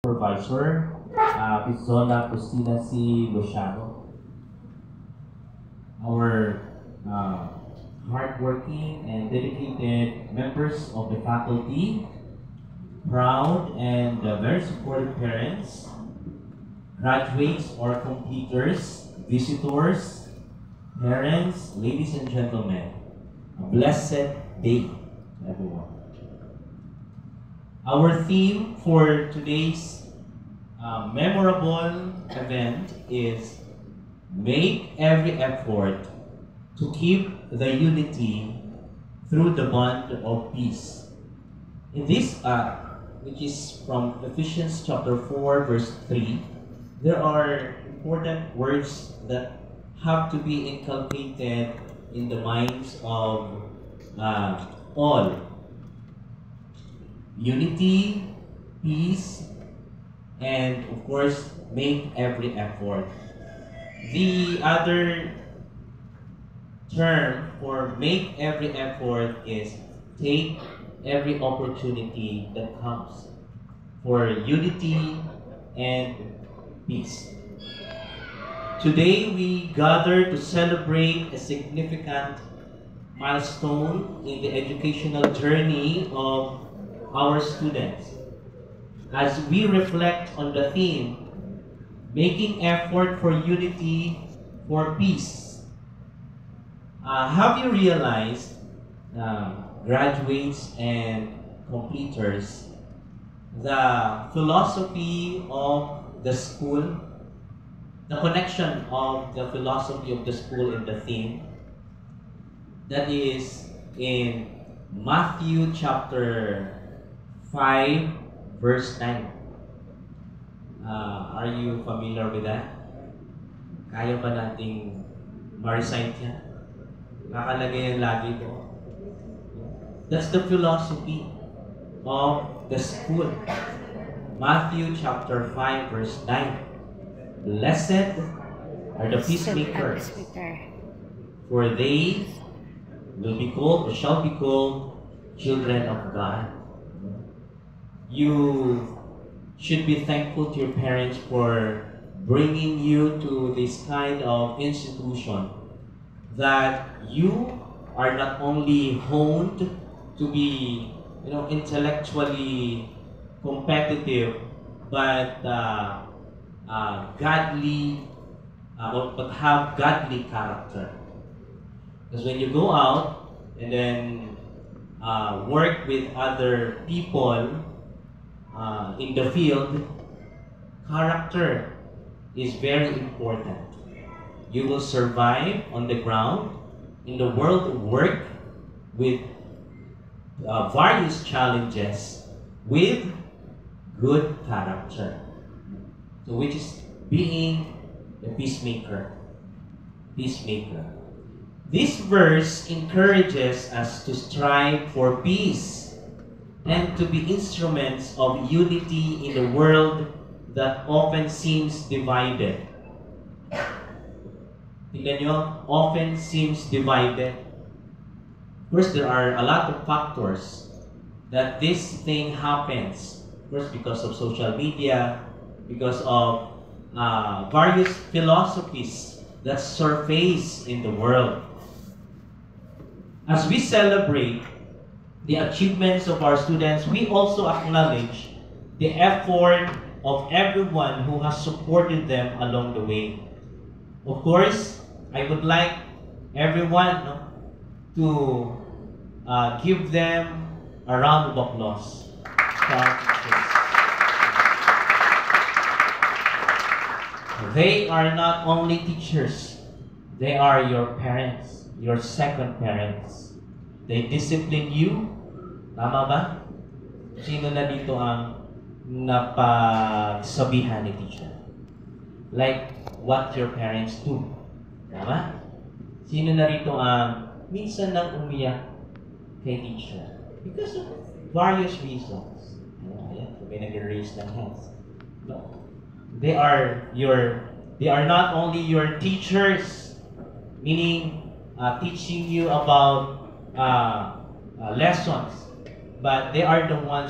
Supervisor, Pizola Cristina C. Luciano. Our hardworking and dedicated members of the faculty, proud and very supportive parents, graduates or completers, visitors, parents, ladies and gentlemen, a blessed day, everyone. Our theme for today's memorable event is make every effort to keep the unity through the bond of peace. In this, which is from Ephesians chapter 4, verse 3, there are important words that have to be inculcated in the minds of all. Unity, peace, and of course, make every effort. The other term for make every effort is take every opportunity that comes for unity and peace. Today, we gather to celebrate a significant milestone in the educational journey of our students. As we reflect on the theme, making effort for unity, for peace, have you realized, graduates and completers, the philosophy of the school, the connection of the philosophy of the school in the theme, that is in Matthew chapter 5, verse 9. Are you familiar with that? Kaya ba nating ma-recite yan? Nakalagay yan lagi ito. That's the philosophy of the school. Matthew chapter 5, verse 9. Blessed are the peacemakers, for they will be called, or shall be called, children of God. You should be thankful to your parents for bringing you to this kind of institution, that you are not only honed to be, intellectually competitive, but godly, but have godly character. Because when you go out and then work with other people in the field, character is very important. You will survive on the ground in the world of work with various challenges with good character. So which is being a peacemaker. Peacemaker. This verse encourages us to strive for peace and to be instruments of unity in a world that often seems divided. Tingnan nyo, often seems divided. Of course, there are a lot of factors that this thing happens. Of course, because of social media, because of various philosophies that surface in the world. As we celebrate the achievements of our students, we also acknowledge the effort of everyone who has supported them along the way. Of course, I would like everyone to give them a round of applause. They are not only teachers, they are your parents, your second parents. They discipline you. Tama ba? Sino na dito ang napagsabihan ni teacher? Like what your parents do. Tama? Sino na rito ang minsan nang umiyak kay teacher? Because of various reasons. Ayan, may nag-raise ng hands. No. They are not only your teachers, meaning teaching you about lessons, but they are the ones